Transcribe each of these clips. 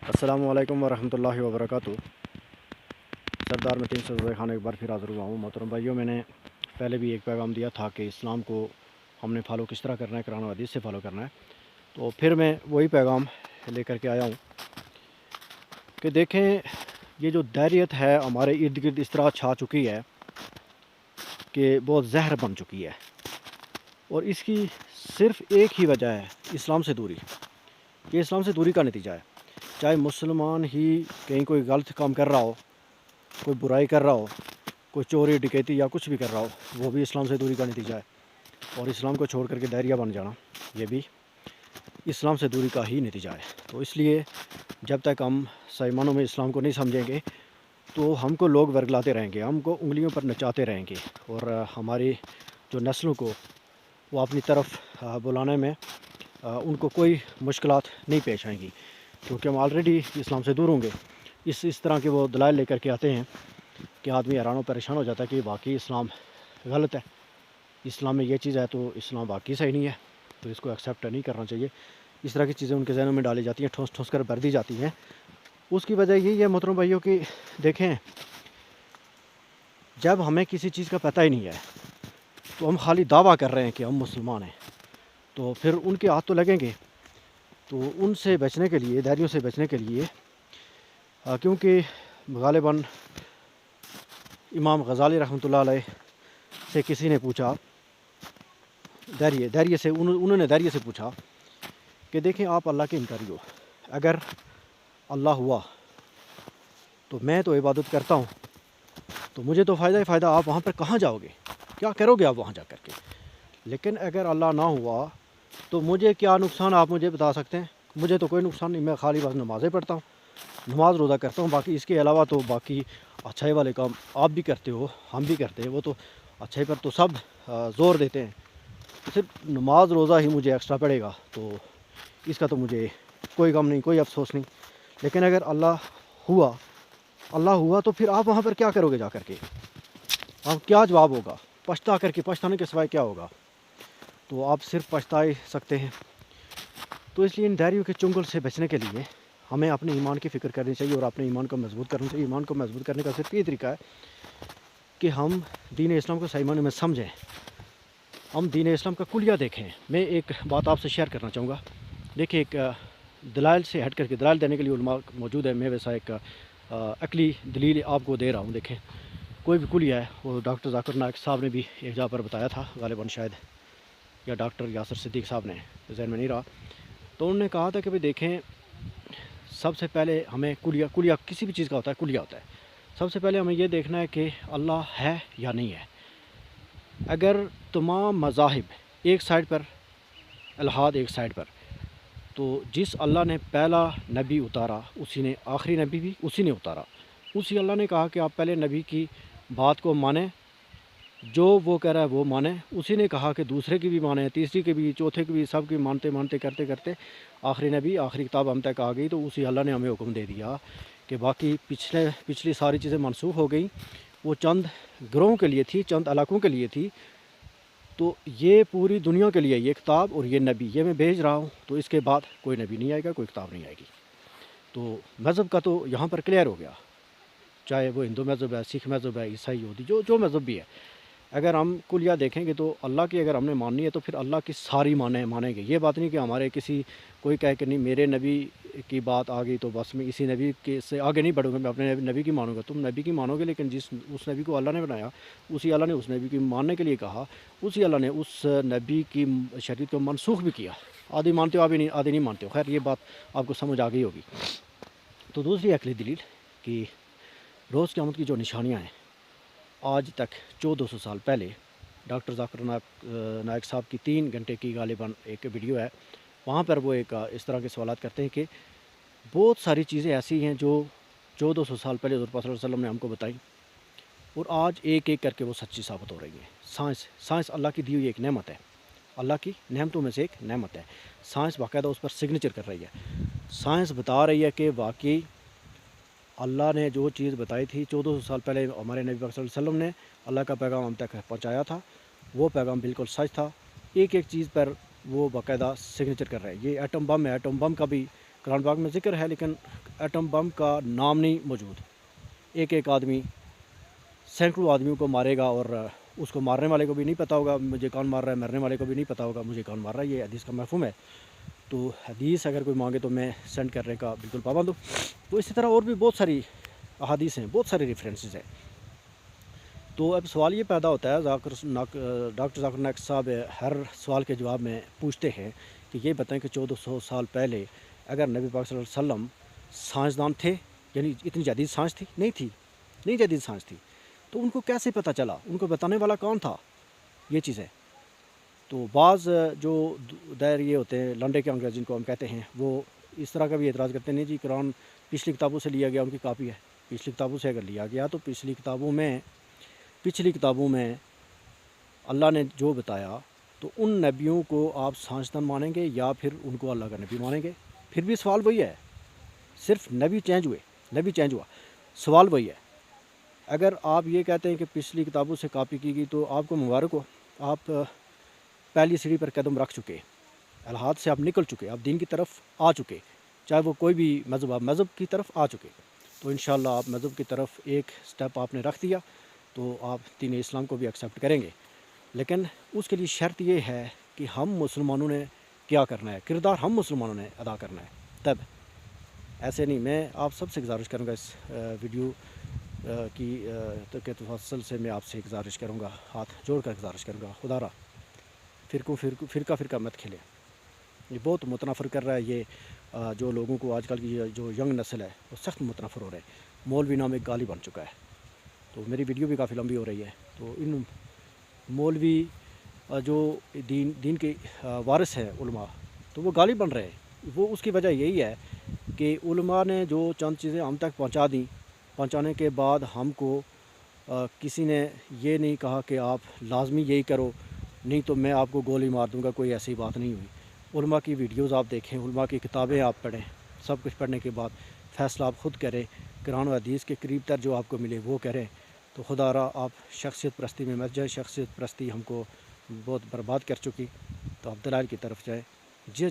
अस्सलामु अलैकुम वरहमतुल्लाहि वबरकातुहू। सरदार मतीन सज़ खान एक बार फिर हाज़िर हुआ हूँ। मोहतरम भाइयों, मैंने पहले भी एक पैगाम दिया था कि इस्लाम को हमने फॉलो किस तरह करना है, कुरान और हदीस से फॉलो करना है। तो फिर मैं वही पैगाम लेकर के आया हूँ कि देखें, ये जो दैरियत है हमारे इर्द गिर्द इस तरह छा चुकी है कि बहुत जहर बन चुकी है, और इसकी सिर्फ़ एक ही वजह है, इस्लाम से दूरी। ये इस्लाम से दूरी का नतीजा है। चाहे मुसलमान ही कहीं कोई गलत काम कर रहा हो, कोई बुराई कर रहा हो, कोई चोरी डकैती या कुछ भी कर रहा हो, वो भी इस्लाम से दूरी का नतीजा है। और इस्लाम को छोड़ करके दैरिया बन जाना, ये भी इस्लाम से दूरी का ही नतीजा है। तो इसलिए जब तक हम सही मानों में इस्लाम को नहीं समझेंगे तो हमको लोग वर्गलाते रहेंगे, हमको उंगलियों पर नचाते रहेंगे, और हमारी जो नस्लों को वो अपनी तरफ बुलाने में उनको कोई मुश्किलात नहीं पेश आएंगी, क्योंकि हम ऑलरेडी इस्लाम से दूर होंगे। इस तरह के वो दलाइल लेकर के आते हैं कि आदमी हैरान और परेशान हो जाता है कि बाकी इस्लाम गलत है, इस्लाम में ये चीज़ है तो इस्लाम बाकी सही नहीं है, तो इसको एक्सेप्ट नहीं करना चाहिए। इस तरह की चीज़ें उनके जहनों में डाली जाती हैं, ठोस ठोस कर भर दी जाती हैं। उसकी वजह यही है मोहतरम भाइयों कि देखें, जब हमें किसी चीज़ का पता ही नहीं है तो हम खाली दावा कर रहे हैं कि हम मुसलमान हैं, तो फिर उनके हाथ तो लगेंगे। तो उनसे बचने के लिए, दैरियों से बचने के लिए, क्योंकि गालिबन इमाम गज़ाली रहमतुल्लाह अलैह से किसी ने पूछा, दैरिये से उन्होंने दैरिये से पूछा कि देखें, आप अल्लाह के इनकारी हो, अगर अल्लाह हुआ तो मैं तो इबादत करता हूँ, तो मुझे तो फ़ायदा ही फ़ायदा, आप वहाँ पर कहाँ जाओगे, क्या करोगे आप वहाँ जा कर के? लेकिन अगर अल्लाह ना हुआ तो मुझे क्या नुकसान, आप मुझे बता सकते हैं? मुझे तो कोई नुकसान नहीं, मैं खाली बस नमाज़ें पढ़ता हूँ, नमाज रोज़ा करता हूँ, बाकी इसके अलावा तो बाकी अच्छाई वाले काम आप भी करते हो, हम भी करते हैं। वो तो अच्छाई पर तो सब ज़ोर देते हैं, सिर्फ नमाज रोज़ा ही मुझे एक्स्ट्रा पड़ेगा, तो इसका तो मुझे कोई गम नहीं, कोई अफसोस नहीं। लेकिन अगर अल्लाह हुआ तो फिर आप वहाँ पर क्या करोगे जा कर के? आप क्या जवाब होगा? पछताने के सिवाय क्या होगा? तो आप सिर्फ पछता ही सकते हैं। तो इसलिए इन दैरियों के चुंगल से बचने के लिए हमें अपने ईमान की फ़िक्र करनी चाहिए और अपने ईमान को मजबूत करना चाहिए। ईमान को मजबूत करने का सिर्फ ये तरीका है कि हम दीन इस्लाम को सही मायने में समझें, हम दीन इस्लाम का कुलिया देखें। मैं एक बात आपसे शेयर करना चाहूँगा। देखिए, एक दलाइल से हट करके, दलाइल देने के लिए उलमा मौजूद है, मैं वैसा एक अकली दलील आपको दे रहा हूँ। देखें, कोई भी कुलिया है, वो डॉक्टर ज़ाकिर नाइक साहब ने भी एक जगह पर बताया था, गालिबन शायद, या डॉक्टर यासर सिद्दीक साहब ने, जहन में नहीं रहा। तो उन्होंने कहा था कि भाई देखें, सबसे पहले हमें कुलिया किसी भी चीज़ का होता है, कुलिया होता है। सबसे पहले हमें ये देखना है कि अल्लाह है या नहीं है। अगर तमाम मज़ाहिब एक साइड पर, इल्हाद एक साइड पर, तो जिस अल्लाह ने पहला नबी उतारा उसी ने आखिरी नबी भी उसी ने उतारा। उसी अल्लाह ने कहा कि आप पहले नबी की बात को माने, जो वो कह रहा है वो माने। उसी ने कहा कि दूसरे की भी माने, तीसरी की भी, चौथे की भी, सब की मानते मानते करते करते आखिरी नबी, आखिरी किताब हम तक आ गई। तो उसी अल्लाह ने हमें हुक्म दे दिया कि बाकी पिछली सारी चीज़ें मनसूख हो गई, वो चंद ग्रोहों के लिए थी, चंद इलाकों के लिए थी। तो ये पूरी दुनिया के लिए ये किताब और ये नबी, ये मैं भेज रहा हूँ, तो इसके बाद कोई नबी नहीं आएगा, कोई किताब नहीं आएगी। तो मज़हब का तो यहाँ पर क्लियर हो गया, चाहे वो हिंदू मज़हब है, सिख मज़हब है, ईसाई यहूदी, जो मज़हब भी है। अगर हम कुलिया देखेंगे तो अल्लाह की अगर हमने माननी है तो फिर अल्लाह की सारी मानेंगे। ये बात नहीं कि हमारे कोई कहे कि नहीं मेरे नबी की बात आ गई तो बस मैं इसी नबी के से आगे नहीं बढ़ूँगा, मैं अपने नबी की मानूंगा। तुम नबी की मानोगे, लेकिन उस नबी को अल्लाह ने बनाया, उसी अल्लाह ने उस नबी की मानने के लिए कहा, उसी अल्लाह ने उस नबी की शरीयत को मनसूख भी किया। आधी मानते हो, आधी नहीं मानते हो। खैर, ये बात आपको समझ आ गई होगी। तो दूसरी अकली दलील कि रोज़ क़यामत की जो निशानियाँ हैं, आज तक 1400 साल पहले डॉक्टर ज़ाकिर नाइक साहब की 3 घंटे की गालिबन एक वीडियो है, वहाँ पर वो एक इस तरह के सवालात करते हैं कि बहुत सारी चीज़ें ऐसी हैं जो 1400 साल पहले हुज़ूर पाक सल्लल्लाहु अलैहि वसल्लम ने हमको बताई, और आज एक एक करके वो सच्ची साबित हो रही है। साइंस अल्लाह की दी हुई एक नेमत है, अल्लाह की नेमतों में से एक नेमत है। साइंस बाकायदा उस पर सिग्नेचर कर रही है। साइंस बता रही है कि वाकई अल्लाह ने जो चीज़ बताई थी 1400 साल पहले, हमारे नबी पाक सल्लल्लाहु अलैहि वसल्लम ने अल्लाह का पैगाम हम तक पहुँचाया था, वो पैगाम बिल्कुल सच था। एक एक चीज़ पर वो बाकायदा सिग्नेचर कर रहे हैं। ये एटम बम है, एटम बम का भी قرآن پاک میں ذکر ہے لیکن ایٹم بم کا نام نہیں موجود. ایک ایک آدمی سینکڑوں آدمیوں کو مارے گا اور اس کو مارنے والے کو بھی نہیں پتہ ہوگا مجھے کون مار رہا ہے, مرنے والے کو بھی نہیں پتہ ہوگا مجھے کون مار رہا ہے. یہ حدیث کا مفہوم ہے. تو حدیث اگر کوئی مانگے تو میں سینڈ کرنے کا بالکل پابند ہوں. تو اسی طرح اور بھی بہت ساری احادیث ہیں, بہت سارے ریفرنسز ہیں. تو اب سوال یہ پیدا ہوتا ہے, ڈاکٹر ذاکر نائک صاحب ہر سوال کے جواب میں پوچھتے ہیں کہ یہ بتائیں کہ 1400 سال پہلے اگر نبی پاک صلی اللہ علیہ وسلم سائنسدان تھے, یعنی اتنی جدید سائنس تھی؟ نہیں تھی, نہیں جدید سائنس تھی. تو ان کو کیسے پتہ چلا, ان کو بتانے والا کون تھا؟ یہ چیزیں. تو بعض جو دائر یہ ہوتے ہیں لنڈے کے انگریز جن کو ہم کہتے ہیں, وہ اس طرح کا بھی اعتراض کرتے ہیں نہیں جی قرآن پچھلی کتابوں سے لیا گیا, ان کی کاپی ہے. پچھلی کتابوں سے اگر لیا گیا تو پچھلی کتابوں میں اللہ نے جو بتایا تو ان نبیوں کو آپ سائنسدان مانیں گے یا پھر ان کو اللہ کا نبی مانیں گے؟ پھر بھی سوال وہی ہے, صرف نبی چینج ہوا, سوال وہی ہے. اگر آپ یہ کہتے ہیں کہ پچھلی کتابوں سے کاپی کی گئی تو آپ کو مبارک ہو, آپ پہلی سیڑھی پر قدم رکھ چکے, الحاد سے آپ نکل چکے, آپ دین کی طرف آ چکے, چاہے وہ کوئی بھی مذہب, آپ مذہب کی طرف آ چکے. تو انشاءاللہ آپ مذہب کی طرف ایک سٹیپ آپ نے رکھ دیا تو آپ دین اسلام کو بھی ایکسیپٹ کریں گے. لیکن اس کے لیے شرط یہ ہے کہ ہم مسلمانوں نے کیا کرنا ہے, کردار ہم مسلمانوں نے ادا کرنا ہے. تب ایسے نہیں. میں آپ سب سے گزارش کروں گا اس ویڈیو کی کے تفصل سے میں آپ سے گزارش کروں گا, ہاتھ جوڑ کر گزارش کروں گا, خدا را فرقہ مت کھلے. یہ بہت متنفر کر رہا ہے. یہ جو لوگوں کو آج کل کی جو ینگ نسل ہے وہ سخت متنفر ہو رہے ہیں. مولوی نام ایک گالی بن چکا ہے. تو میری ویڈیو بھی کافی لمبی ہو رہی ہے. تو ان مولوی جو دین کے وارث ہیں علماء, تو وہ گالی بن رہے ہیں. وہ اس کی وجہ یہی ہے کہ علماء نے جو چند چیزیں ہم تک پہنچا دیں, پہنچانے کے بعد ہم کو کسی نے یہ نہیں کہا کہ آپ لازمی یہی کرو نہیں تو میں آپ کو گولی مار دوں گا. کوئی ایسی بات نہیں ہوئی. علماء کی ویڈیوز آپ دیکھیں, علماء کی کتابیں آپ پڑھیں, سب کچھ پڑھنے کے بعد فیصلہ آپ خود کریں. قرآن و حدیث کے قریب تر جو آپ کو ملے وہ کریں. تو خدا را آپ شخصیت پرستی میں مت جائیں. شخصیت پرستی ہم کو بہت برباد کر چکی. تو آپ دلائل کی طرف جائیں,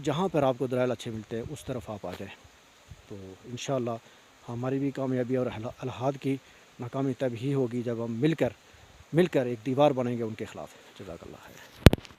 جہاں پر آپ کو دلائل اچھے ملتے ہیں اس طرف آپ آ جائیں. تو انشاءاللہ ہماری بھی کامیابی اور الحاد کی ناکامی تب ہی ہوگی جب ہم مل کر ایک دیوار بنیں گے ان کے خلاف. جزاک اللہ خیر.